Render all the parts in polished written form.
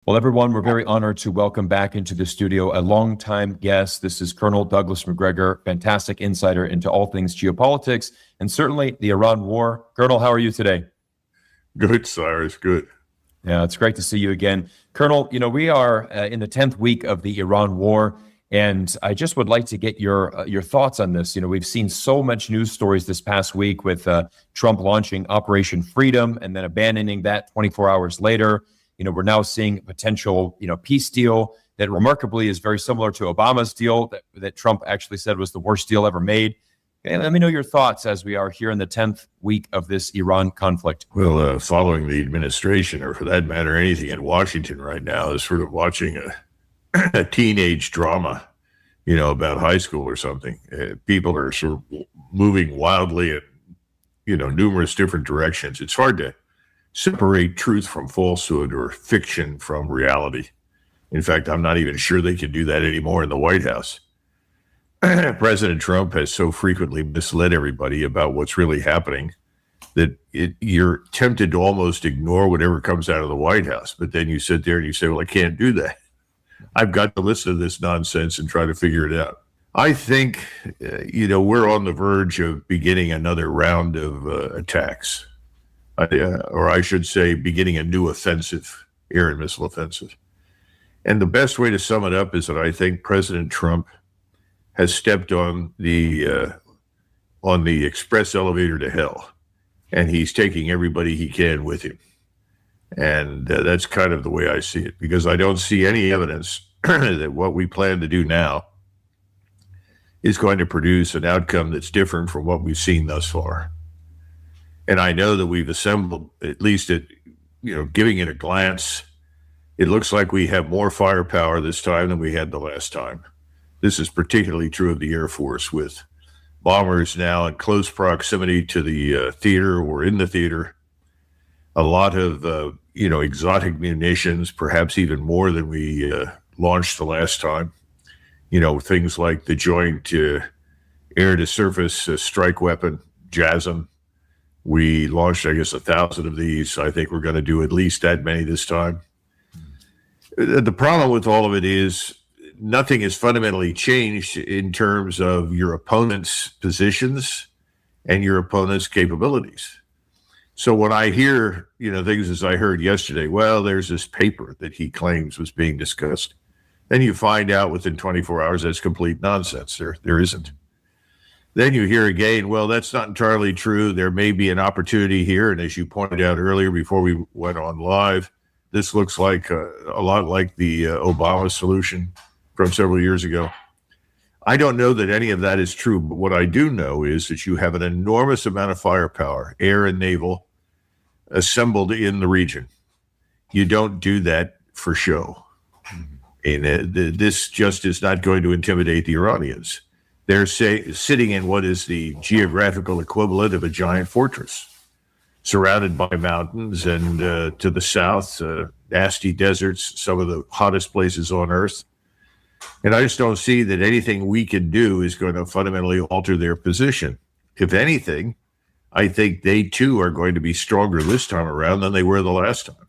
Well, everyone, we're very honored to welcome back into the studio a longtime guest. This is Colonel Douglas Macgregor, fantastic insider into all things geopolitics and certainly the Iran war. Colonel, how are you today? Good, Cyrus, good. Yeah, it's great to see you again. Colonel, we are in the 10th week of the Iran war, and I just would like to get your thoughts on this. We've seen so much news stories this past week with Trump launching Operation Freedom and then abandoning that 24 hours later. We're now seeing a potential, peace deal that remarkably is very similar to Obama's deal that Trump actually said was the worst deal ever made. Okay, let me know your thoughts as we are here in the 10th week of this Iran conflict. Well, following the administration, or for that matter, anything in Washington right now, is sort of watching a teenage drama, about high school or something. People are sort of moving wildly in, numerous different directions. It's hard to separate truth from falsehood or fiction from reality. In fact, I'm not even sure they can do that anymore in the White House. President Trump has so frequently misled everybody about what's really happening that you're tempted to almost ignore whatever comes out of the White House. But then you sit there and you say, well, I can't do that. I've got to listen to this nonsense and try to figure it out. I think, we're on the verge of beginning another round of attacks. Or I should say, beginning a new offensive, air and missile offensive. And the best way to sum it up is that I think President Trump has stepped on the express elevator to hell, and he's taking everybody he can with him. And that's kind of the way I see it, because I don't see any evidence that what we plan to do now is going to produce an outcome that's different from what we've seen thus far. And I know that we've assembled, at least giving it a glance, it looks like we have more firepower this time than we had the last time. This is particularly true of the Air Force, with bombers now in close proximity to the theater or in the theater. A lot of, exotic munitions, perhaps even more than we launched the last time. Things like the Joint Air-to-Surface Strike Weapon, JASM. We launched, 1,000 of these. I think we're going to do at least that many this time. The problem with all of it is nothing has fundamentally changed in terms of your opponent's positions and your opponent's capabilities. So when I hear, things as I heard yesterday, well, there's this paper that he claims was being discussed. Then you find out within 24 hours that's complete nonsense. There isn't. Then you hear again, well, that's not entirely true. There may be an opportunity here. And as you pointed out earlier before we went on live, this looks like a lot like the Obama solution from several years ago. I don't know that any of that is true, but what I do know is that you have an enormous amount of firepower, air and naval, assembled in the region. You don't do that for show. And this just is not going to intimidate the Iranians. They're sitting in what is the geographical equivalent of a giant fortress, surrounded by mountains, and to the south, nasty deserts, some of the hottest places on Earth. And I just don't see that anything we can do is going to fundamentally alter their position. If anything, I think they too are going to be stronger this time around than they were the last time.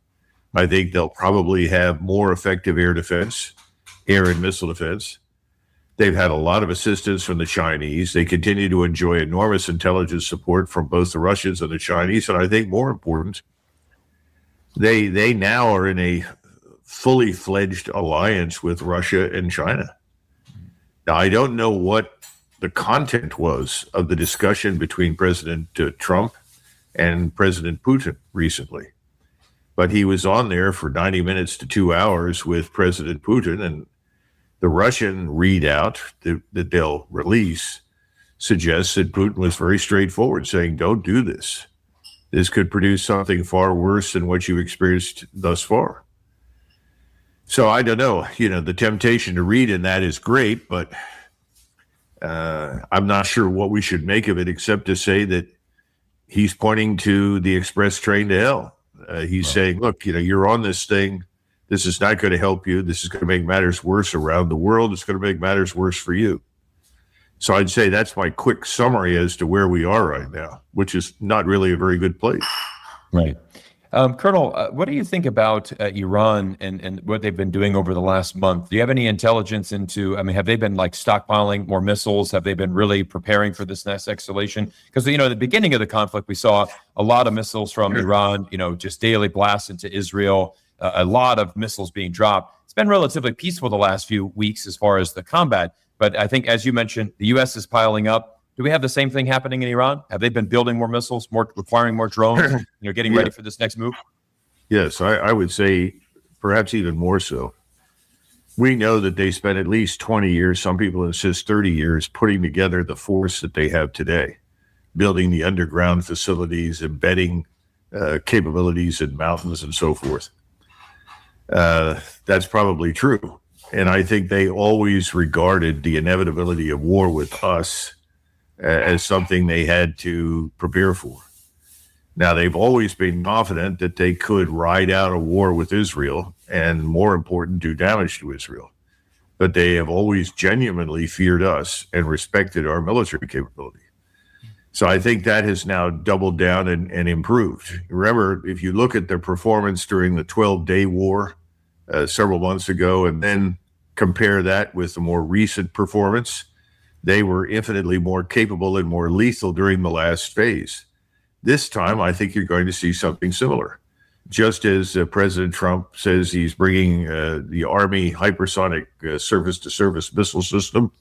I think they'll probably have more effective air defense, air and missile defense. They've had a lot of assistance from the Chinese. They continue to enjoy enormous intelligence support from both the Russians and the Chinese. And I think more important, they now are in a fully fledged alliance with Russia and China. Now, I don't know what the content was of the discussion between President Trump and President Putin recently, but he was on there for 90 minutes to 2 hours with President Putin, and the Russian readout that they'll release suggests that Putin was very straightforward, saying, don't do this. This could produce something far worse than what you've experienced thus far. So I don't know, the temptation to read in that is great, but I'm not sure what we should make of it, except to say that he's pointing to the express train to hell. He's saying, look, you're on this thing. This is not going to help you. This is going to make matters worse around the world. It's going to make matters worse for you. So I'd say that's my quick summary as to where we are right now, which is not really a very good place. Right. Colonel, what do you think about Iran and what they've been doing over the last month? Do you have any intelligence into, I mean, have they been like stockpiling more missiles? Have they been really preparing for this next escalation? Because, at the beginning of the conflict, we saw a lot of missiles from Iran, just daily blasts into Israel, a lot of missiles being dropped. It's been relatively peaceful the last few weeks as far as the combat. But I think, as you mentioned, the U.S. is piling up. Do we have the same thing happening in Iran? Have they been building more missiles, requiring more drones, getting ready for this next move? Yes, I would say perhaps even more so. We know that they spent at least 20 years, some people insist 30 years, putting together the force that they have today, building the underground facilities, embedding capabilities in mountains and so forth. That's probably true. And I think they always regarded the inevitability of war with us as something they had to prepare for. Now, they've always been confident that they could ride out a war with Israel and, more important, do damage to Israel. But they have always genuinely feared us and respected our military capability. So I think that has now doubled down and improved. Remember, if you look at their performance during the 12-day war several months ago and then compare that with the more recent performance, they were infinitely more capable and more lethal during the last phase. This time, I think you're going to see something similar. Just as President Trump says he's bringing the Army hypersonic surface-to-surface missile system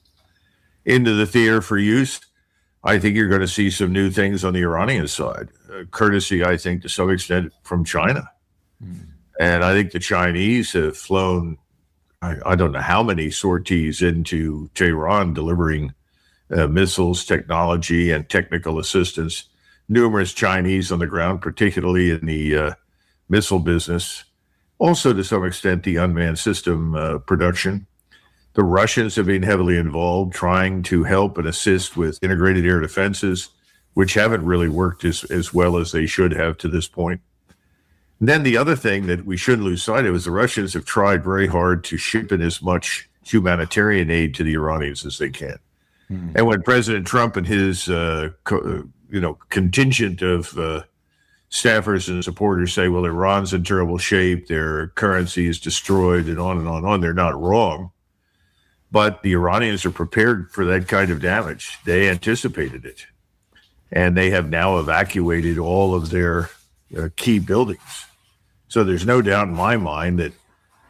into the theater for use, I think you're going to see some new things on the Iranian side, courtesy, I think, to some extent from China. And I think the Chinese have flown, I don't know how many sorties into Tehran, delivering missiles, technology, and technical assistance. Numerous Chinese on the ground, particularly in the missile business. Also, to some extent, the unmanned system production. The Russians have been heavily involved, trying to help and assist with integrated air defenses, which haven't really worked as well as they should have to this point. And then the other thing that we shouldn't lose sight of is the Russians have tried very hard to ship in as much humanitarian aid to the Iranians as they can. And when President Trump and his contingent of staffers and supporters say, well, Iran's in terrible shape, their currency is destroyed, and on and on and on, they're not wrong. But the Iranians are prepared for that kind of damage. They anticipated it. And they have now evacuated all of their key buildings. So there's no doubt in my mind that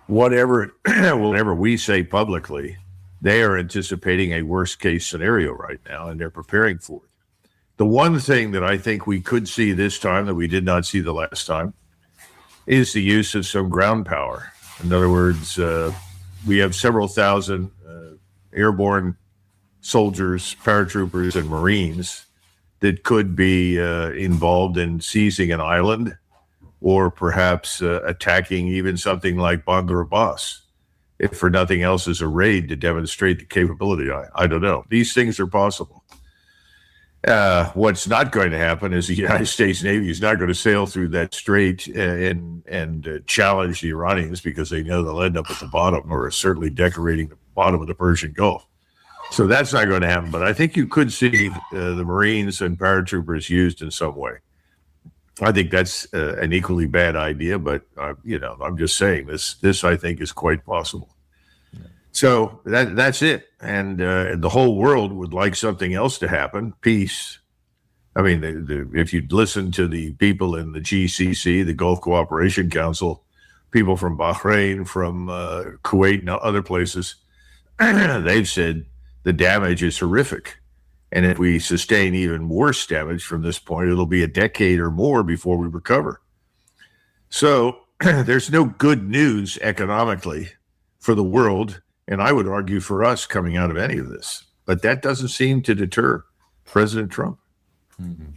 whatever we say publicly, they are anticipating a worst case scenario right now, and they're preparing for it. The one thing that I think we could see this time that we did not see the last time is the use of some ground power. In other words, we have several thousand airborne soldiers, paratroopers, and Marines that could be involved in seizing an island or perhaps attacking even something like Bandar Abbas, if for nothing else as a raid to demonstrate the capability. I don't know. These things are possible. What's not going to happen is the United States Navy is not going to sail through that strait and challenge the Iranians, because they know they'll end up at the bottom, or certainly decorating the bottom of the Persian Gulf. So that's not going to happen. But I think you could see the Marines and paratroopers used in some way. I think that's an equally bad idea, but I'm just saying this I think is quite possible. So that's it. And the whole world would like something else to happen, peace. I mean, if you'd listen to the people in the GCC, the Gulf Cooperation Council, people from Bahrain, from Kuwait and other places, they've said the damage is horrific. And if we sustain even worse damage from this point, it'll be a decade or more before we recover. So there's no good news economically for the world, and I would argue for us, coming out of any of this. But that doesn't seem to deter President Trump. Mm-hmm.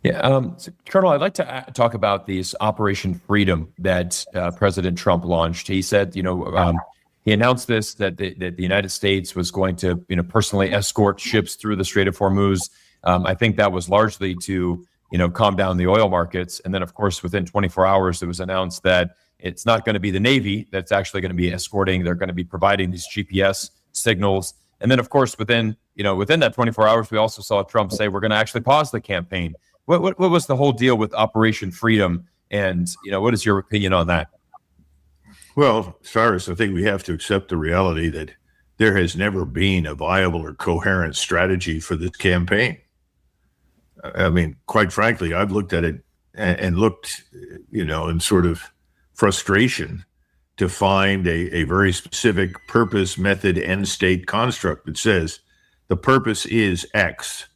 Yeah, so Colonel, I'd like to talk about this Operation Freedom that President Trump launched. He said, he announced this, that the United States was going to, personally escort ships through the Strait of Hormuz. I think that was largely to, calm down the oil markets. And then, of course, within 24 hours, it was announced that it's not going to be the Navy that's actually going to be escorting. They're going to be providing these GPS signals. And then, of course, within that 24 hours, we also saw Trump say we're going to actually pause the campaign. What was the whole deal with Operation Freedom? And, what is your opinion on that? Well, Cyrus, I think we have to accept the reality that there has never been a viable or coherent strategy for this campaign. I mean, quite frankly, I've looked at it and looked, in sort of frustration to find a very specific purpose, method, end state construct that says the purpose is X.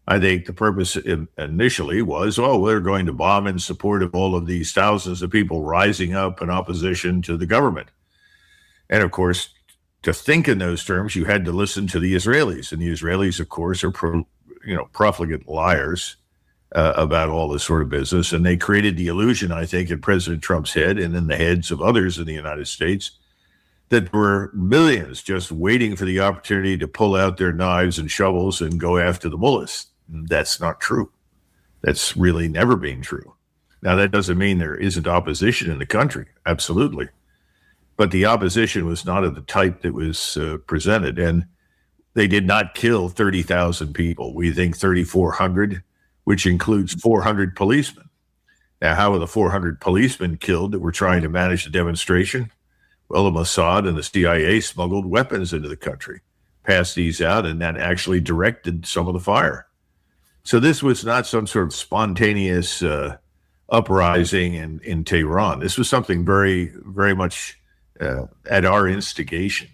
I think the purpose initially was, we're going to bomb in support of all of these thousands of people rising up in opposition to the government. And of course, to think in those terms, you had to listen to the Israelis. And the Israelis, of course, are profligate liars about all this sort of business. And they created the illusion, I think, in President Trump's head and in the heads of others in the United States, that there were millions just waiting for the opportunity to pull out their knives and shovels and go after the mullahs. That's not true. That's really never been true. Now, that doesn't mean there isn't opposition in the country. Absolutely. But the opposition was not of the type that was presented. And they did not kill 30,000 people. We think 3,400, which includes 400 policemen. Now, how were the 400 policemen killed that were trying to manage the demonstration? Well, the Mossad and the CIA smuggled weapons into the country, passed these out, and that actually directed some of the fire. So this was not some sort of spontaneous uprising in Tehran. This was something very, very much at our instigation.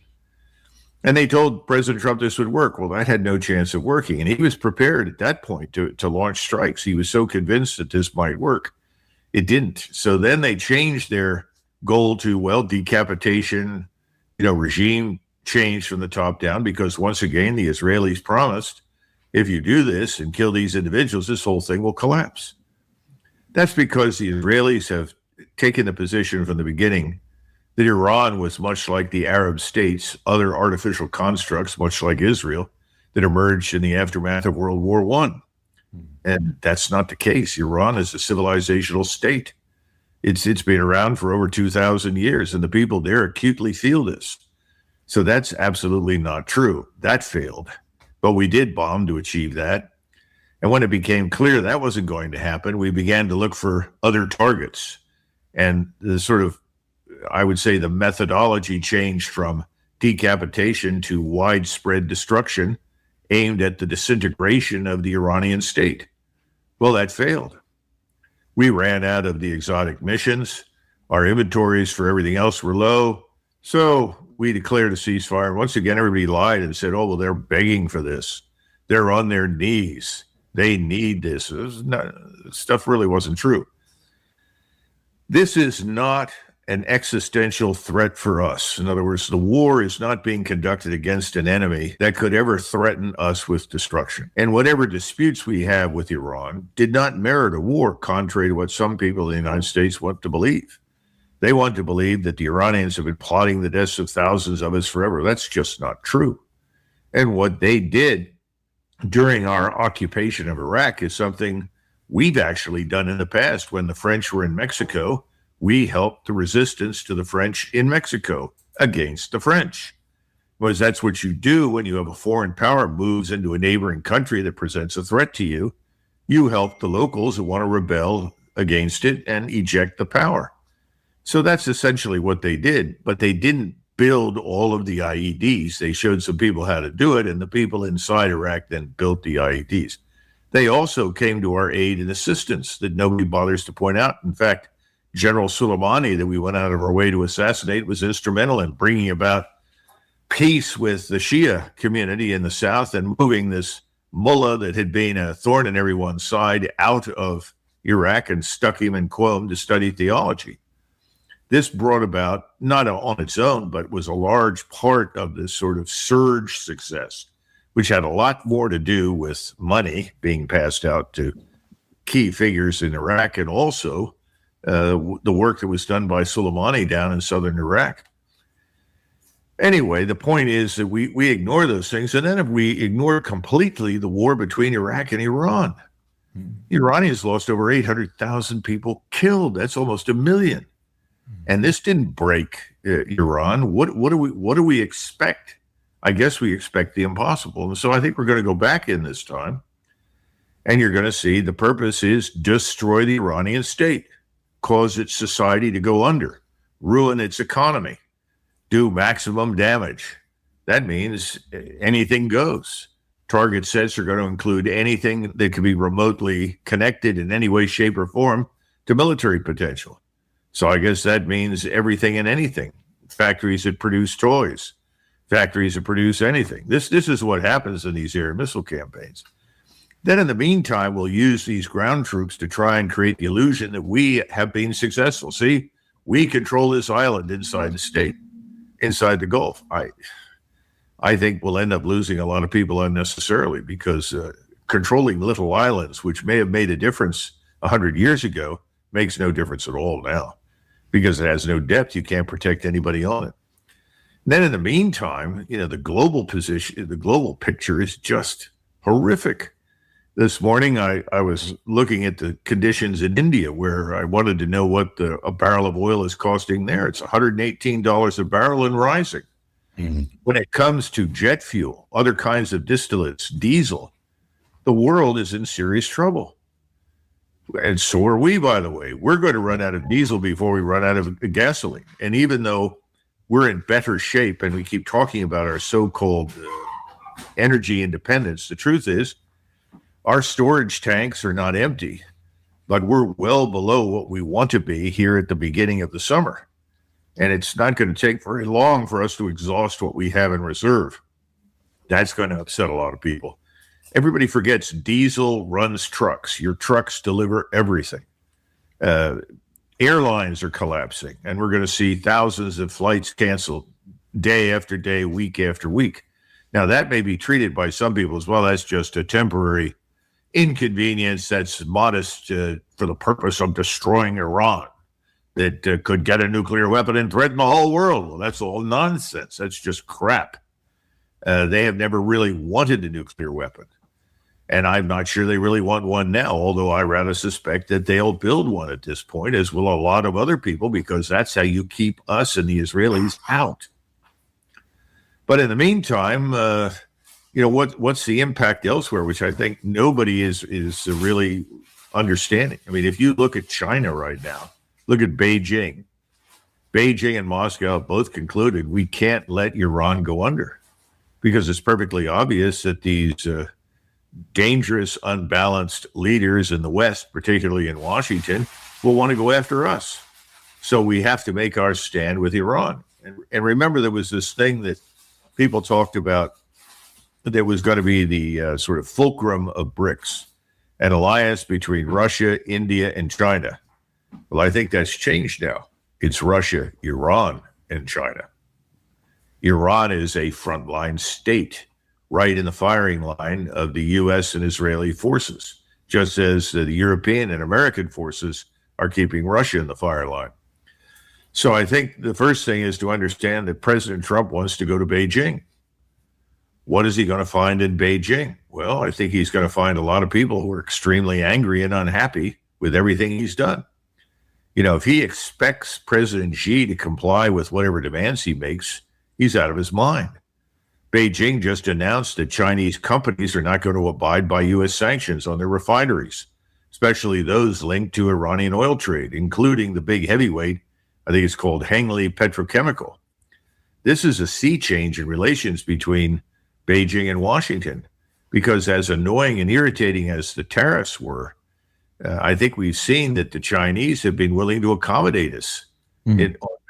And they told President Trump this would work. Well, that had no chance of working. And he was prepared at that point to launch strikes. He was so convinced that this might work. It didn't. So then they changed their goal to, decapitation, regime change from the top down, because once again, the Israelis promised, if you do this and kill these individuals, this whole thing will collapse. That's because the Israelis have taken the position from the beginning that Iran was much like the Arab states, other artificial constructs, much like Israel, that emerged in the aftermath of World War I. And that's not the case. Iran is a civilizational state. It's been around for over 2,000 years, and the people there acutely feel this. So that's absolutely not true. That failed. But we did bomb to achieve that. And when it became clear that wasn't going to happen, we began to look for other targets. And the sort of, I would say, the methodology changed from decapitation to widespread destruction aimed at the disintegration of the Iranian state. Well, that failed. We ran out of the exotic missions. Our inventories for everything else were low. So we declared a ceasefire. Once again, everybody lied and said, they're begging for this. They're on their knees. They need this. Stuff really wasn't true. This is not an existential threat for us. In other words, the war is not being conducted against an enemy that could ever threaten us with destruction. And whatever disputes we have with Iran did not merit a war, contrary to what some people in the United States want to believe. They want to believe that the Iranians have been plotting the deaths of thousands of us forever. That's just not true. And what they did during our occupation of Iraq is something we've actually done in the past. When the French were in Mexico, we helped the resistance to the French in Mexico against the French. Because that's what you do when you have a foreign power moves into a neighboring country that presents a threat to you. You help the locals who want to rebel against it and eject the power. So that's essentially what they did, but they didn't build all of the IEDs. They showed some people how to do it, and the people inside Iraq then built the IEDs. They also came to our aid and assistance that nobody bothers to point out. In fact, General Soleimani, that we went out of our way to assassinate, was instrumental in bringing about peace with the Shia community in the south and moving this mullah that had been a thorn in everyone's side out of Iraq and stuck him in Qom to study theology. This brought about, not on its own, but was a large part of this sort of surge success, which had a lot more to do with money being passed out to key figures in Iraq, and also the work that was done by Soleimani down in southern Iraq. Anyway, the point is that we ignore those things, and then if we ignore completely the war between Iraq and Iran, the Iranians lost over 800,000 people killed. That's almost 1 million. And this didn't break Iran. What do we expect? I guess we expect the impossible. And so I think we're going to go back in this time, and you're going to see the purpose is destroy the Iranian state. cause its society to go under, ruin its economy, do maximum damage. That means anything goes. Target sets are going to include anything that can be remotely connected in any way, shape, or form to military potential. So I guess that means everything and anything. Factories that produce toys, factories that produce anything. This is what happens in these air missile campaigns. Then in the meantime, we'll use these ground troops to try and create the illusion that we have been successful. See, we control this island inside the state, inside the Gulf. I think we'll end up losing a lot of people unnecessarily because controlling little islands, which may have made a difference 100 years ago, makes no difference at all now because it has no depth. You can't protect anybody on it. And then in the meantime, the global position, the global picture is just horrific. This morning, I was looking at the conditions in India where I wanted to know what a barrel of oil is costing there. It's $118 a barrel and rising. Mm-hmm. When it comes to jet fuel, other kinds of distillates, diesel, the world is in serious trouble. And so are we, by the way. We're going to run out of diesel before we run out of gasoline. And even though we're in better shape and we keep talking about our so-called energy independence, the truth is, our storage tanks are not empty, but we're well below what we want to be here at the beginning of the summer. And it's not going to take very long for us to exhaust what we have in reserve. That's going to upset a lot of people. Everybody forgets diesel runs trucks. Your trucks deliver everything. Airlines are collapsing, and we're going to see thousands of flights canceled day after day, week after week. Now, that may be treated by some people as well. That's just a temporary inconvenience that's modest for the purpose of destroying Iran that could get a nuclear weapon and threaten the whole world. Well, that's all nonsense. That's just crap. They have never really wanted a nuclear weapon. And I'm not sure they really want one now, although I rather suspect that they'll build one at this point, as will a lot of other people, because that's how you keep us and the Israelis out. But in the meantime, what's the impact elsewhere, which I think nobody is really understanding. I mean, if you look at China right now, look at Beijing. Beijing and Moscow both concluded we can't let Iran go under because it's perfectly obvious that these dangerous, unbalanced leaders in the West, particularly in Washington, will want to go after us. So we have to make our stand with Iran. And remember, there was this thing that people talked about. There was going to be the sort of fulcrum of BRICS, an alliance between Russia, India, and China. Well, I think that's changed now. It's Russia, Iran, and China. Iran is a frontline state right in the firing line of the U.S. and Israeli forces, just as the European and American forces are keeping Russia in the fire line. So I think the first thing is to understand that President Trump wants to go to Beijing. What is he going to find in Beijing? Well, I think he's going to find a lot of people who are extremely angry and unhappy with everything he's done. If he expects President Xi to comply with whatever demands he makes, he's out of his mind. Beijing just announced that Chinese companies are not going to abide by U.S. sanctions on their refineries, especially those linked to Iranian oil trade, including the big heavyweight, I think it's called Hengli Petrochemical. This is a sea change in relations between Beijing and Washington, because as annoying and irritating as the tariffs were, I think we've seen that the Chinese have been willing to accommodate us in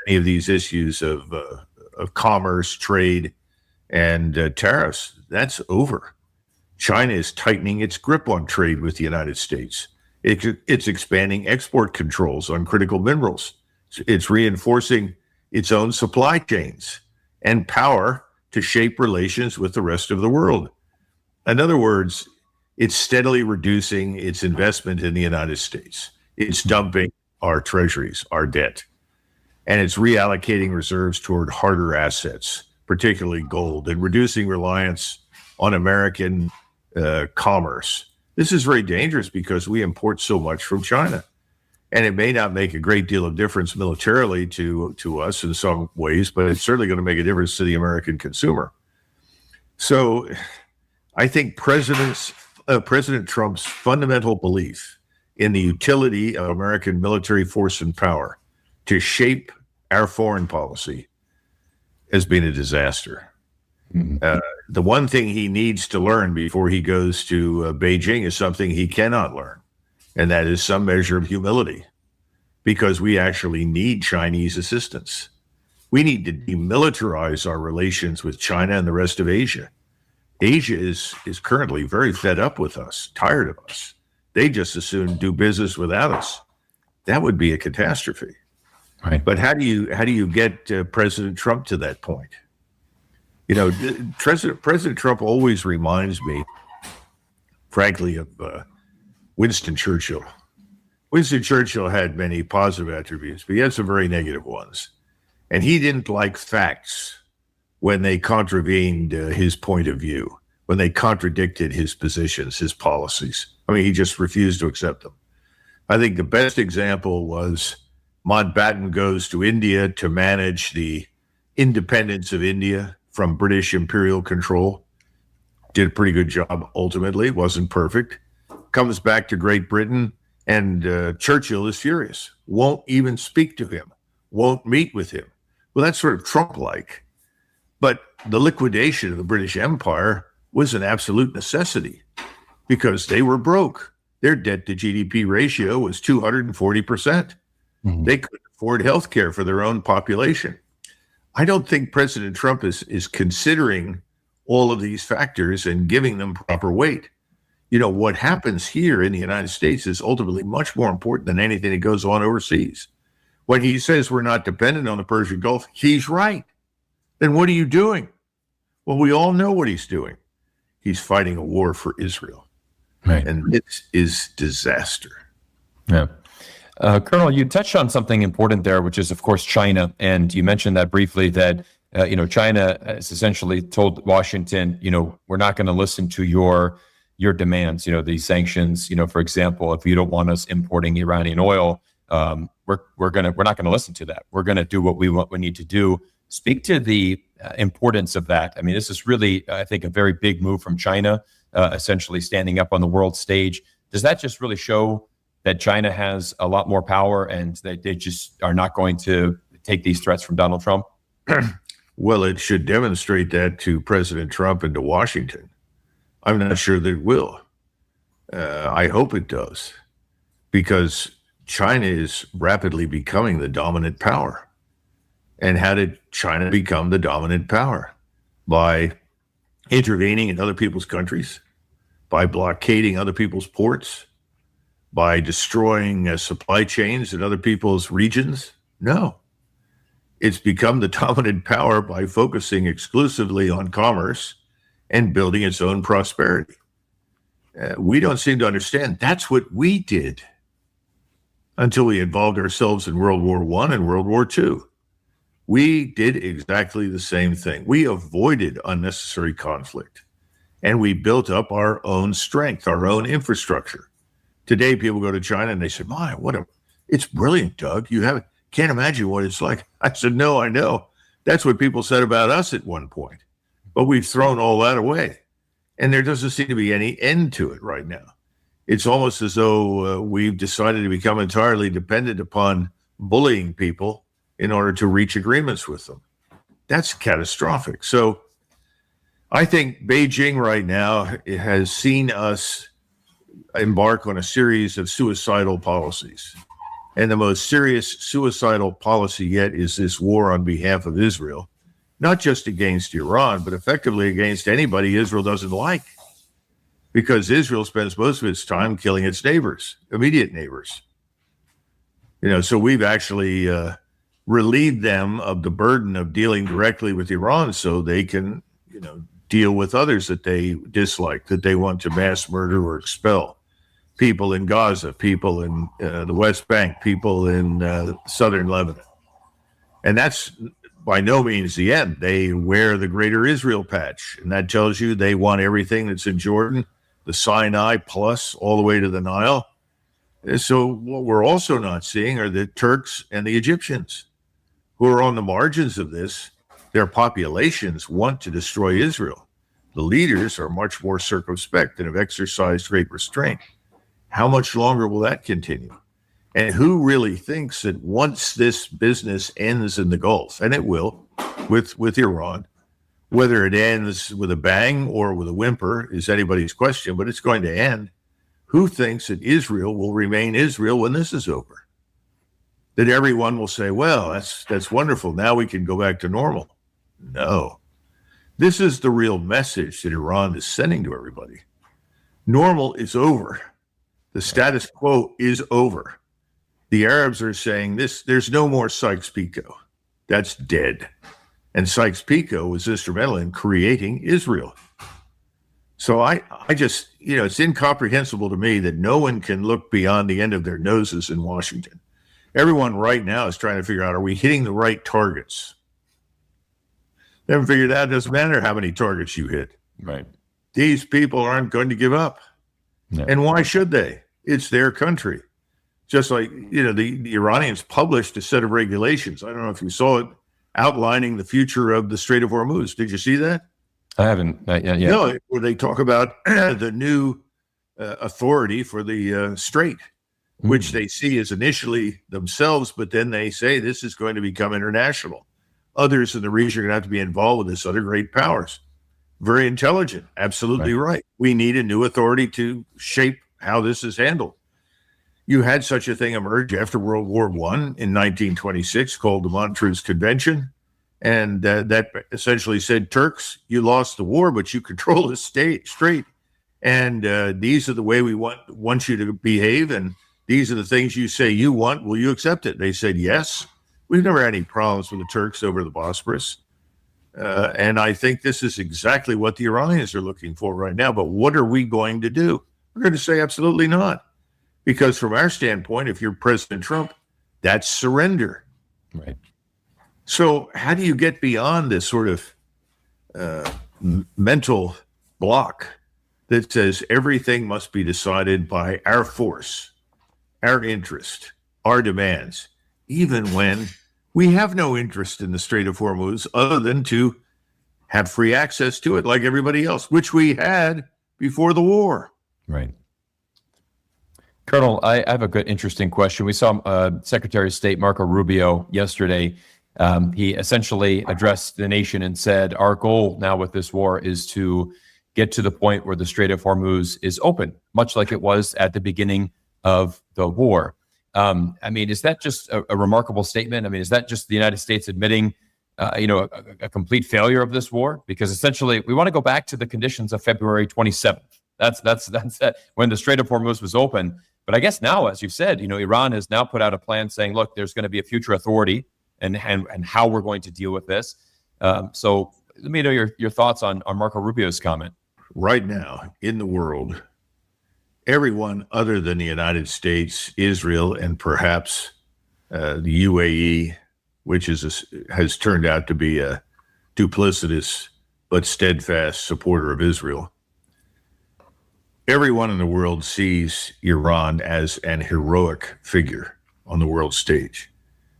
many of these issues of commerce, trade, and tariffs. That's over. China is tightening its grip on trade with the United States. It's expanding export controls on critical minerals. It's reinforcing its own supply chains and power to shape relations with the rest of the world. In other words, it's steadily reducing its investment in the United States. It's dumping our treasuries, our debt, and it's reallocating reserves toward harder assets, particularly gold, and reducing reliance on American commerce. This is very dangerous because we import so much from China. And it may not make a great deal of difference militarily to us in some ways, but it's certainly going to make a difference to the American consumer. So I think President Trump's fundamental belief in the utility of American military force and power to shape our foreign policy has been a disaster. The one thing he needs to learn before he goes to Beijing is something he cannot learn, and that is some measure of humility, because we actually need Chinese assistance. We need to demilitarize our relations with China and the rest of Asia. Asia is currently very fed up with us, tired of us. They just as soon do business without us. That would be a catastrophe. Right. But how do you get President Trump to that point? You know, President Trump always reminds me, frankly, of Winston Churchill. Winston Churchill had many positive attributes, but he had some very negative ones. And he didn't like facts when they contravened his point of view, when they contradicted his positions, his policies. I mean, he just refused to accept them. I think the best example was Mountbatten goes to India to manage the independence of India from British imperial control. Did a pretty good job ultimately, wasn't perfect. Comes back to Great Britain, and Churchill is furious, won't even speak to him, won't meet with him. Well, that's sort of Trump-like. But the liquidation of the British Empire was an absolute necessity because they were broke. Their debt to GDP ratio was 240%. Mm-hmm. They couldn't afford health care for their own population. I don't think President Trump is considering all of these factors and giving them proper weight. You know, what happens here in the United States is ultimately much more important than anything that goes on overseas. When he says we're not dependent on the Persian Gulf, he's right. Then what are you doing? Well, we all know what he's doing. He's fighting a war for Israel. Right. And it is disaster. Yeah. Colonel, you touched on something important there, which is, of course, China. And you mentioned that briefly, that, China has essentially told Washington, we're not going to listen to your demands, these sanctions, for example, if you don't want us importing Iranian oil, we're not going to listen to that. We're going to do what we need to do. Speak to the importance of that. I mean, this is really, I think, a very big move from China, essentially standing up on the world stage. Does that just really show that China has a lot more power and that they just are not going to take these threats from Donald Trump? Well, it should demonstrate that to President Trump and to Washington. I'm not sure that it will. I hope it does, because China is rapidly becoming the dominant power. And how did China become the dominant power? By intervening in other people's countries, by blockading other people's ports, by destroying supply chains in other people's regions? No. It's become the dominant power by focusing exclusively on commerce and building its own prosperity. We don't seem to understand that's what we did until we involved ourselves in World War I and World War II. We did exactly the same thing. We avoided unnecessary conflict, and we built up our own strength, our own infrastructure. Today, people go to China and they say, it's brilliant, Doug. Can't imagine what it's like. I said, no, I know. That's what people said about us at one point. But we've thrown all that away. And there doesn't seem to be any end to it right now. It's almost as though we've decided to become entirely dependent upon bullying people in order to reach agreements with them. That's catastrophic. So I think Beijing right now has seen us embark on a series of suicidal policies. And the most serious suicidal policy yet is this war on behalf of Israel, not just against Iran, but effectively against anybody Israel doesn't like, because Israel spends most of its time killing its neighbors, immediate neighbors. So we've actually relieved them of the burden of dealing directly with Iran so they can, deal with others that they dislike, that they want to mass murder or expel. People in Gaza, people in the West Bank, people in southern Lebanon. And that's by no means the end. They wear the Greater Israel patch, and that tells you they want everything that's in Jordan, the Sinai plus all the way to the Nile. And so what we're also not seeing are the Turks and the Egyptians, who are on the margins of this. Their populations want to destroy Israel. The leaders are much more circumspect and have exercised great restraint. How much longer will that continue? And who really thinks that once this business ends in the Gulf, and it will, with Iran, whether it ends with a bang or with a whimper is anybody's question, but it's going to end. Who thinks that Israel will remain Israel when this is over? That everyone will say, well, that's wonderful. Now we can go back to normal. No. This is the real message that Iran is sending to everybody. Normal is over. The status quo is over. The Arabs are saying this, there's no more Sykes-Picot. That's dead. And Sykes-Picot was instrumental in creating Israel. So I just, it's incomprehensible to me that no one can look beyond the end of their noses in Washington. Everyone right now is trying to figure out, are we hitting the right targets? They haven't figured out, it doesn't matter how many targets you hit. Right. These people aren't going to give up. No. And why should they? It's their country. Just like, the Iranians published a set of regulations. I don't know if you saw it, outlining the future of the Strait of Hormuz. Did you see that? I haven't yet. No, where they talk about the new authority for the strait, which they see as initially themselves, but then they say this is going to become international. Others in the region are going to have to be involved with this, other great powers. Very intelligent, absolutely right. We need a new authority to shape how this is handled. You had such a thing emerge after World War I in 1926 called the Montreux Convention. And that essentially said, Turks, you lost the war, but you control the strait. And these are the way we want you to behave. And these are the things you say you want. Will you accept it? They said, yes. We've never had any problems with the Turks over the Bosporus. And I think this is exactly what the Iranians are looking for right now. But what are we going to do? We're going to say absolutely not. Because from our standpoint, if you're President Trump, that's surrender. Right. So how do you get beyond this sort of mental block that says everything must be decided by our force, our interest, our demands, even when we have no interest in the Strait of Hormuz other than to have free access to it like everybody else, which we had before the war. Right. Colonel, I have a good, interesting question. We saw Secretary of State Marco Rubio yesterday. He essentially addressed the nation and said, our goal now with this war is to get to the point where the Strait of Hormuz is open, much like it was at the beginning of the war. Is that just a remarkable statement? Is that just the United States admitting, a complete failure of this war? Because essentially, we want to go back to the conditions of February 27th. That's when the Strait of Hormuz was open. But I guess now, as you said, Iran has now put out a plan saying, look, there's going to be a future authority and how we're going to deal with this. So let me know your thoughts on Marco Rubio's comment. Right now in the world, everyone other than the United States, Israel, and perhaps the UAE, which has turned out to be a duplicitous but steadfast supporter of Israel, everyone in the world sees Iran as an heroic figure on the world stage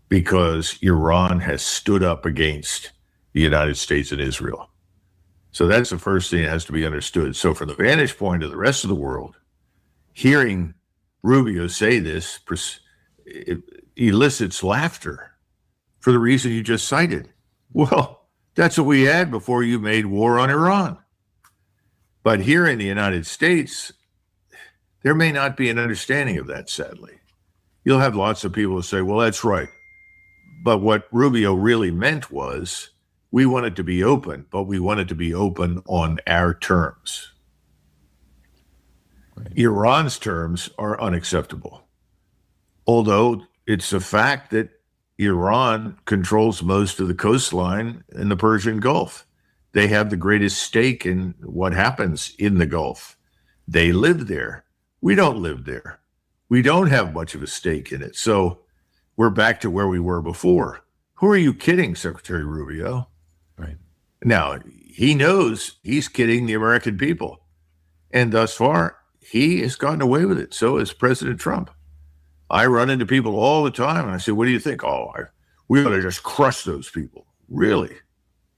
because Iran has stood up against the United States and Israel. So that's the first thing that has to be understood. So from the vantage point of the rest of the world, hearing Rubio say this it elicits laughter for the reason you just cited. Well, that's what we had before you made war on Iran. But here in the United States, there may not be an understanding of that, sadly. You'll have lots of people who say, well, that's right. But what Rubio really meant was we want it to be open, but we want it to be open on our terms. Right. Iran's terms are unacceptable. Although it's a fact that Iran controls most of the coastline in the Persian Gulf. They have the greatest stake in what happens in the Gulf. They live there. We don't live there. We don't have much of a stake in it. So we're back to where we were before. Who are you kidding, Secretary Rubio? Right. Now, he knows he's kidding the American people. And thus far, he has gotten away with it. So has President Trump. I run into people all the time and I say, what do you think? Oh, we ought to just crush those people. Really?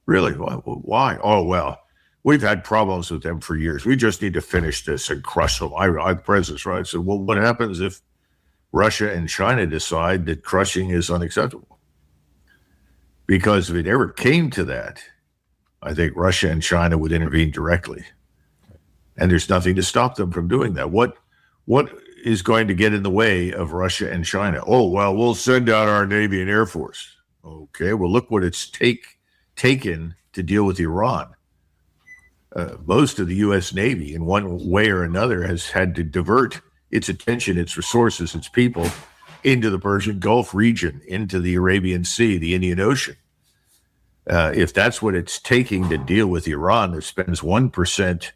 Really? Why? Oh, well, We've had problems with them for years. We just need to finish this and crush them. The president's right. So, well, what happens if Russia and China decide that crushing is unacceptable? Because if it ever came to that, I think Russia and China would intervene directly. And there's nothing to stop them from doing that. What is going to get in the way of Russia and China? Oh, well, we'll send out our Navy and Air Force. Okay, well, look what it's taken to deal with Iran. Most of the U.S. Navy, in one way or another, has had to divert its attention, its resources, its people into the Persian Gulf region, into the Arabian Sea, the Indian Ocean. If that's what it's taking to deal with Iran, that spends 1%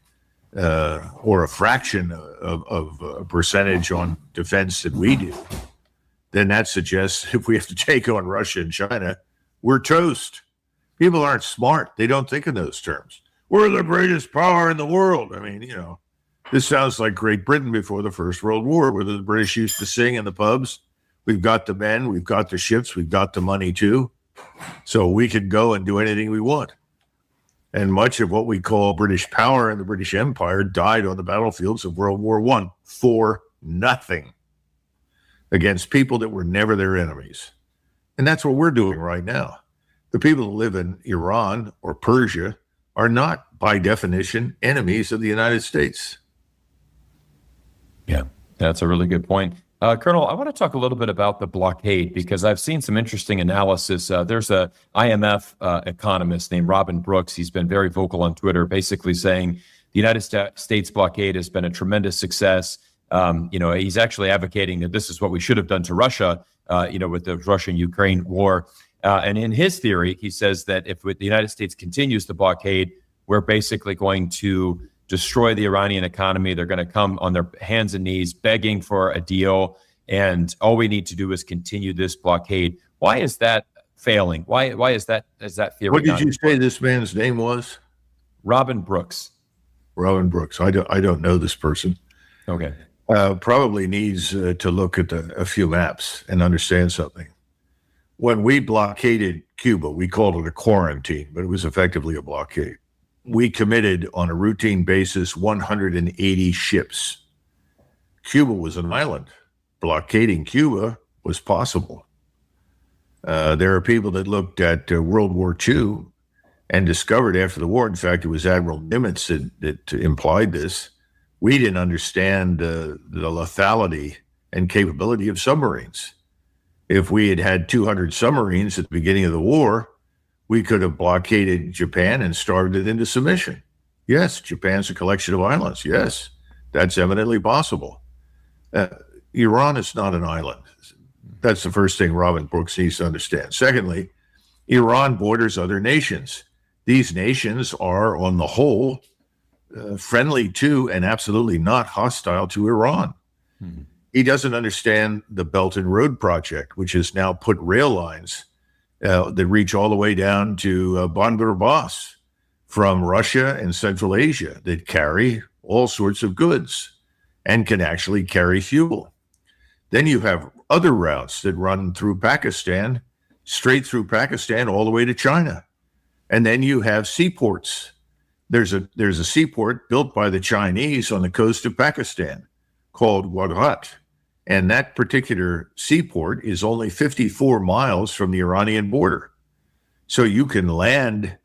or a fraction of a percentage on defense that we do, then that suggests if we have to take on Russia and China, we're toast. People aren't smart. They don't think in those terms. We're the greatest power in the world. I mean, this sounds like Great Britain before the First World War, where the British used to sing in the pubs. We've got the men, we've got the ships, we've got the money too. So we could go and do anything we want. And much of what we call British power and the British Empire died on the battlefields of World War I for nothing, against people that were never their enemies. And that's what we're doing right now. The people who live in Iran or Persia are not, by definition, enemies of the United States. Yeah, that's a really good point. Colonel, I want to talk a little bit about the blockade, because I've seen some interesting analysis. There's a IMF economist named Robin Brooks. He's been very vocal on Twitter, basically saying the United States blockade has been a tremendous success. He's actually advocating that this is what we should have done to Russia, with the Russian-Ukraine war. And in his theory, he says that if the United States continues the blockade, we're basically going to destroy the Iranian economy. They're going to come on their hands and knees begging for a deal. And all we need to do is continue this blockade. Why is that failing? Why is that theory? What did you say this man's name was? Robin Brooks. Robin Brooks. I don't know this person. Okay. Probably needs to look at a few maps and understand something. When we blockaded Cuba, we called it a quarantine, but it was effectively a blockade. We committed on a routine basis 180 ships. Cuba was an island. Blockading Cuba was possible. There are people that looked at World War II and discovered after the war, in fact, it was Admiral Nimitz that implied this, we didn't understand the lethality and capability of submarines. If we had had 200 submarines at the beginning of the war, we could have blockaded Japan and starved it into submission. Yes, Japan's a collection of islands. Yes, that's eminently possible. Iran is not an island. That's the first thing Robin Brooks needs to understand. Secondly, Iran borders other nations. These nations are, on the whole, friendly to and absolutely not hostile to Iran. Hmm. He doesn't understand the Belt and Road Project, which has now put rail lines that reach all the way down to Bandar Abbas from Russia and Central Asia that carry all sorts of goods and can actually carry fuel. Then you have other routes that run through Pakistan, straight through Pakistan, all the way to China. And then you have seaports. There's a seaport built by the Chinese on the coast of Pakistan called Gujarat. And that particular seaport is only 54 miles from the Iranian border. So you can land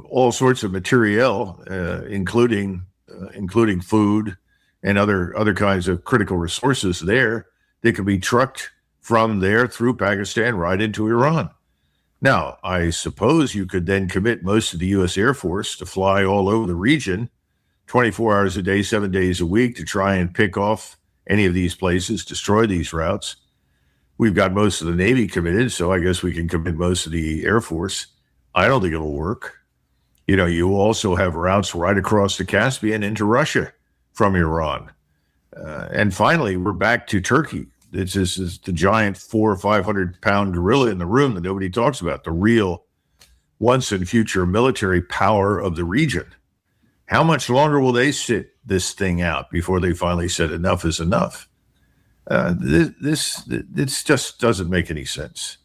all sorts of materiel, including food and other kinds of critical resources there that can be trucked from there through Pakistan right into Iran. Now, I suppose you could then commit most of the U.S. Air Force to fly all over the region 24 hours a day, 7 days a week to try and pick off any of these places, destroy these routes. We've got most of the Navy committed, so I guess we can commit most of the Air Force. I don't think it'll work. You also have routes right across the Caspian into Russia from Iran. And finally, we're back to Turkey. This is the giant 400 or 500 pound gorilla in the room that nobody talks about, the real once and future military power of the region. How much longer will they sit this thing out before they finally said enough is enough? This just doesn't make any sense.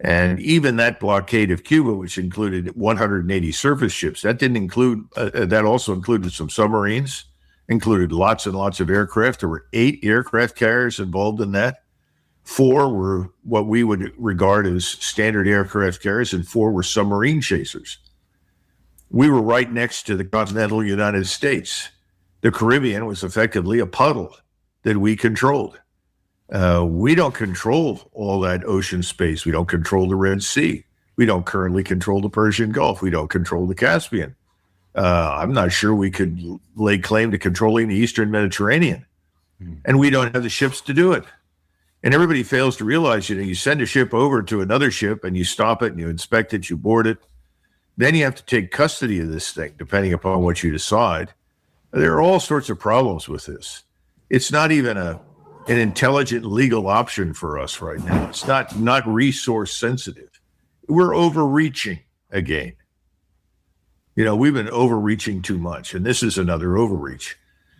And even that blockade of Cuba, which included 180 surface ships, that didn't include, that also included some submarines, included lots and lots of aircraft. There were 8 aircraft carriers involved in that. 4 were what we would regard as standard aircraft carriers, and 4 were submarine chasers. We were right next to the continental United States. The Caribbean was effectively a puddle that we controlled. We don't control all that ocean space. We don't control the Red Sea. We don't currently control the Persian Gulf. We don't control the Caspian. I'm not sure we could lay claim to controlling the Eastern Mediterranean. And we don't have the ships to do it. And everybody fails to realize, you send a ship over to another ship and you stop it and you inspect it, you board it. Then you have to take custody of this thing, depending upon what you decide. There are all sorts of problems with this. It's not even an intelligent legal option for us right now. It's not resource sensitive. We're overreaching again. We've been overreaching too much, and this is another overreach.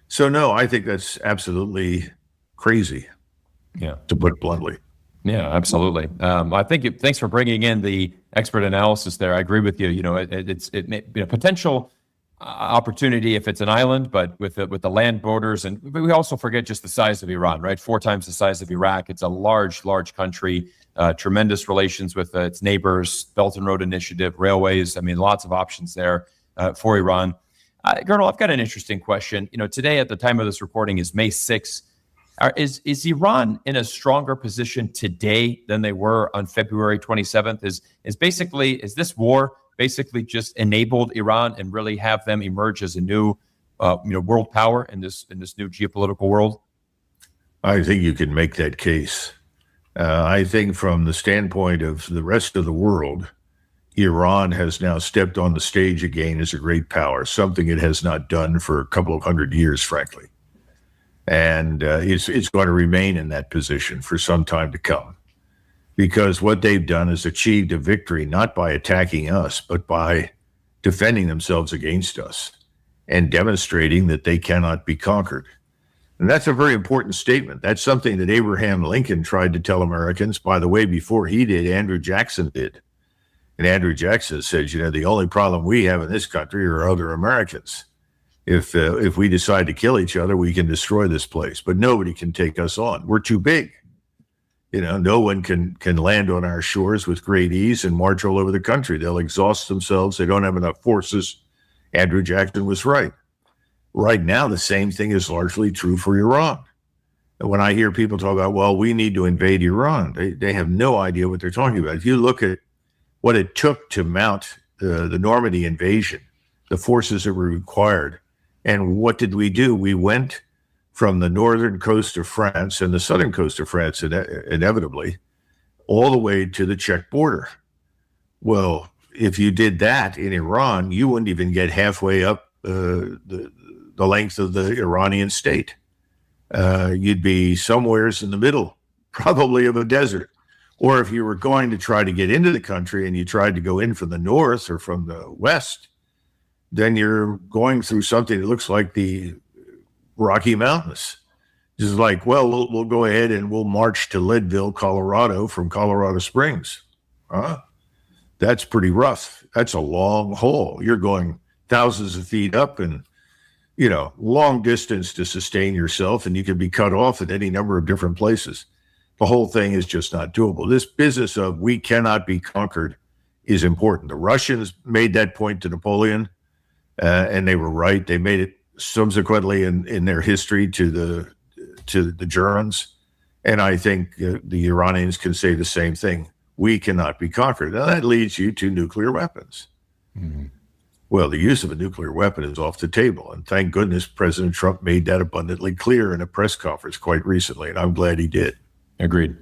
So no, I think that's absolutely crazy. Yeah, to put it bluntly. Yeah, absolutely. I think thanks for bringing in the expert analysis there. I agree with you. It may be a potential opportunity if it's an island, but with the land borders, and we also forget just the size of Iran, right? 4 times the size of Iraq. It's a large country, tremendous relations with its neighbors, Belt and Road Initiative, railways. I mean, lots of options there for Iran. Colonel, I've got an interesting question. Today at the time of this recording is May 6th. Is Iran in a stronger position today than they were on February 27th? Is this war basically just enabled Iran and really have them emerge as a new, world power in this new geopolitical world? I think you can make that case. I think from the standpoint of the rest of the world, Iran has now stepped on the stage again as a great power, something it has not done for a couple of 100 years, frankly. And it's going to remain in that position for some time to come, because what they've done is achieved a victory, not by attacking us, but by defending themselves against us and demonstrating that they cannot be conquered. And that's a very important statement. That's something that Abraham Lincoln tried to tell Americans. By the way, before he did, Andrew Jackson did. And Andrew Jackson said, the only problem we have in this country are other Americans. If we decide to kill each other, we can destroy this place, but nobody can take us on. We're too big. No one can land on our shores with great ease and march all over the country. They'll exhaust themselves. They don't have enough forces. Andrew Jackson was right. Right now, the same thing is largely true for Iran. And when I hear people talk about, well, we need to invade Iran, they have no idea what they're talking about. If you look at what it took to mount the Normandy invasion, the forces that were required, and what did we do? We went from the northern coast of France and the southern coast of France, inevitably, all the way to the Czech border. Well, if you did that in Iran, you wouldn't even get halfway up the length of the Iranian state. You'd be somewheres in the middle, probably of a desert. Or if you were going to try to get into the country and you tried to go in from the north or from the west, then you're going through something that looks like the Rocky Mountains. It's like, well, we'll go ahead and we'll march to Leadville, Colorado from Colorado Springs. That's pretty rough. That's a long haul. You're going thousands of feet up and, long distance to sustain yourself, and you can be cut off at any number of different places. The whole thing is just not doable. This business of we cannot be conquered is important. The Russians made that point to Napoleon. And they were right. They made it subsequently in their history to the Germans. And I think the Iranians can say the same thing. We cannot be conquered. Now, that leads you to nuclear weapons. Mm-hmm. Well, the use of a nuclear weapon is off the table. And thank goodness President Trump made that abundantly clear in a press conference quite recently. And I'm glad he did. Agreed.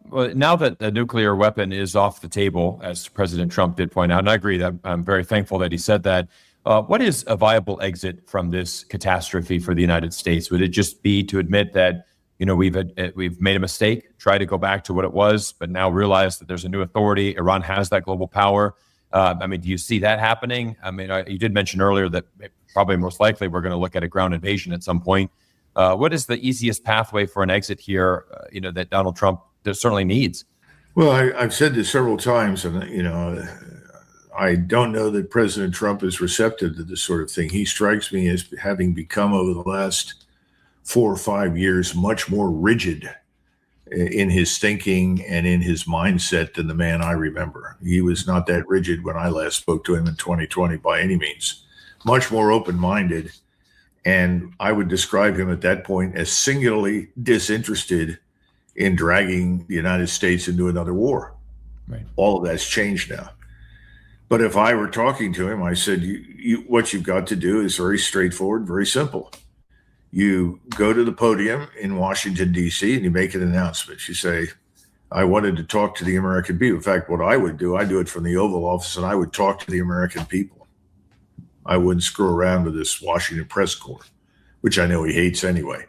Well, now that the nuclear weapon is off the table, as President Trump did point out, and I agree that I'm very thankful that he said that, what is a viable exit from this catastrophe for the United States? Would it just be to admit that, we've made a mistake, try to go back to what it was, but now realize that there's a new authority, Iran has that global power? Do you see that happening? You did mention earlier that probably most likely we're going to look at a ground invasion at some point. What is the easiest pathway for an exit here, that Donald Trump certainly needs. Well, I've said this several times, and I don't know that President Trump is receptive to this sort of thing. He strikes me as having become, over the last 4 or 5 years, much more rigid in his thinking and in his mindset than the man I remember. He was not that rigid when I last spoke to him in 2020 by any means. Much more open-minded, and I would describe him at that point as singularly disinterested in dragging the United States into another war. Right. All of that's changed now. But if I were talking to him, I said, what you've got to do is very straightforward, very simple. You go to the podium in Washington, D.C., and you make an announcement. You say, I wanted to talk to the American people. In fact, what I would do, I do it from the Oval Office, and I would talk to the American people. I wouldn't screw around with this Washington press corps, which I know he hates anyway.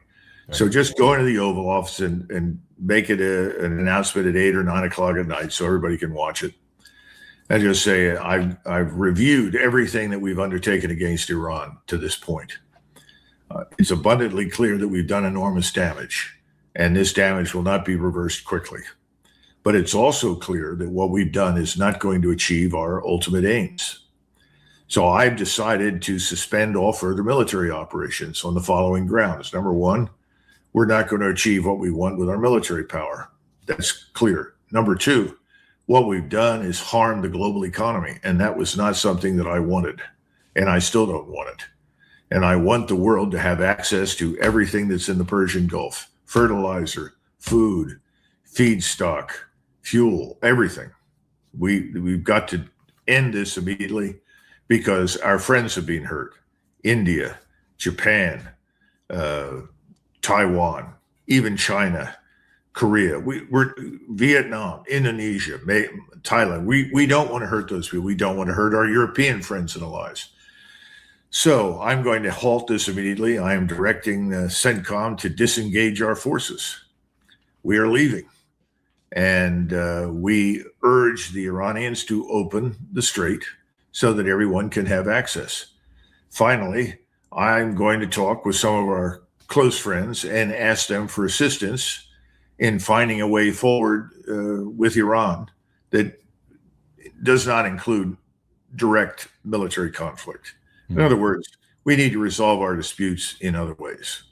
Right. So just go into the Oval Office and make it an announcement at 8 or 9 o'clock at night so everybody can watch it. And just say, I've reviewed everything that we've undertaken against Iran to this point. It's abundantly clear that we've done enormous damage, and this damage will not be reversed quickly. But it's also clear that what we've done is not going to achieve our ultimate aims. So I've decided to suspend all further military operations on the following grounds. Number one, we're not going to achieve what we want with our military power. That's clear. Number two, what we've done is harm the global economy, and that was not something that I wanted, and I still don't want it. And I want the world to have access to everything that's in the Persian Gulf: fertilizer, food, feedstock, fuel, everything. We've got to end this immediately because our friends have been hurt. India, Japan, Taiwan, even China, Korea, we're Vietnam, Indonesia, Thailand. We don't want to hurt those people. We don't want to hurt our European friends and allies. So I'm going to halt this immediately. I am directing CENTCOM to disengage our forces. We are leaving. And we urge the Iranians to open the strait so that everyone can have access. Finally, I'm going to talk with some of our close friends and ask them for assistance in finding a way forward with Iran that does not include direct military conflict. In other words, we need to resolve our disputes in other ways.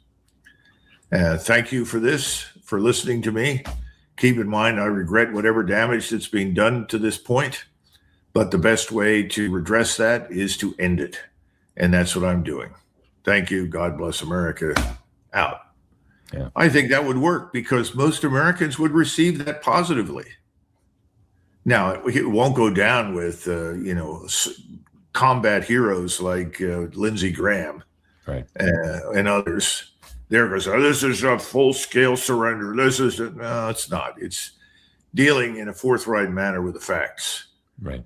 Thank you for this, for listening to me. Keep in mind, I regret whatever damage that's being done to this point, but the best way to redress that is to end it. And that's what I'm doing. Thank you. God bless America. Out. Yeah. I think that would work because most Americans would receive that positively. Now, it won't go down with, combat heroes like Lindsey Graham, right, and others. There goes, this is a full-scale surrender. No, it's not. It's dealing in a forthright manner with the facts. Right.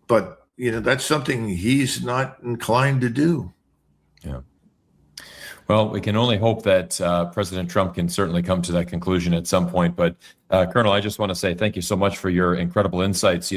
But, that's something he's not inclined to do. Yeah. Well, we can only hope that President Trump can certainly come to that conclusion at some point. But Colonel, I just want to say thank you so much for your incredible insights.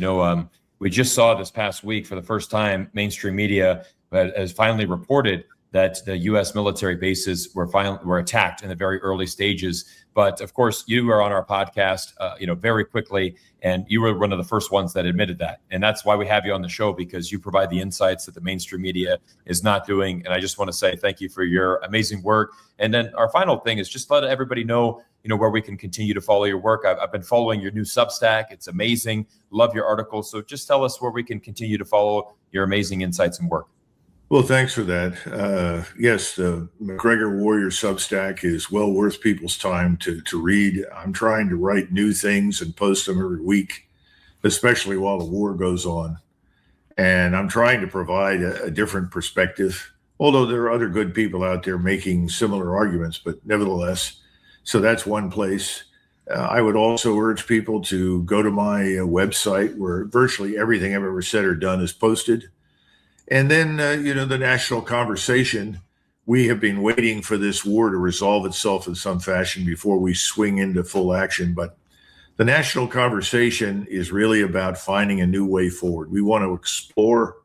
We just saw this past week for the first time, mainstream media has finally reported that the U.S. military bases were attacked in the very early stages. But of course, you were on our podcast, very quickly, and you were one of the first ones that admitted that. And that's why we have you on the show, because you provide the insights that the mainstream media is not doing. And I just want to say thank you for your amazing work. And then our final thing is just let everybody know, where we can continue to follow your work. I've been following your new Substack. It's amazing. Love your articles. So just tell us where we can continue to follow your amazing insights and work. Well, thanks for that. Yes, the Macgregor Warrior Substack is well worth people's time to read. I'm trying to write new things and post them every week, especially while the war goes on. And I'm trying to provide a different perspective, although there are other good people out there making similar arguments, but nevertheless. So that's one place. I would also urge people to go to my website where virtually everything I've ever said or done is posted. And then, the national conversation, we have been waiting for this war to resolve itself in some fashion before we swing into full action. But the national conversation is really about finding a new way forward. We want to explore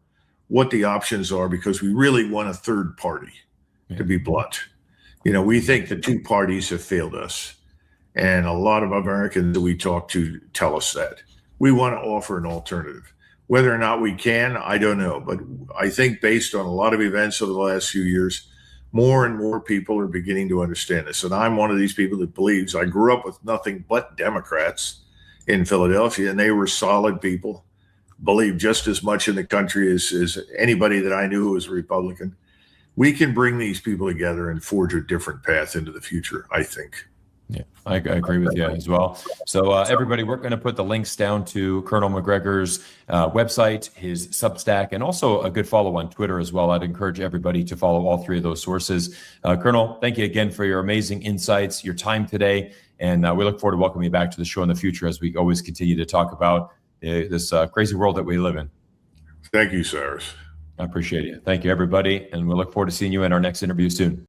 what the options are because we really want a third party, to be blunt. We think the two parties have failed us. And a lot of Americans that we talk to tell us that. We want to offer an alternative. Whether or not we can, I don't know. But I think based on a lot of events over the last few years, more and more people are beginning to understand this. And I'm one of these people that believes. I grew up with nothing but Democrats in Philadelphia, and they were solid people, believed just as much in the country as anybody that I knew who was a Republican. We can bring these people together and forge a different path into the future, I think. Yeah, I agree with you as well. So everybody, we're going to put the links down to Colonel Macgregor's website, his Substack, and also a good follow on Twitter as well. I'd encourage everybody to follow all three of those sources. Colonel, thank you again for your amazing insights, your time today, and we look forward to welcoming you back to the show in the future as we always continue to talk about this crazy world that we live in. Thank you, Cyrus. I appreciate it. Thank you, everybody, and we look forward to seeing you in our next interview soon.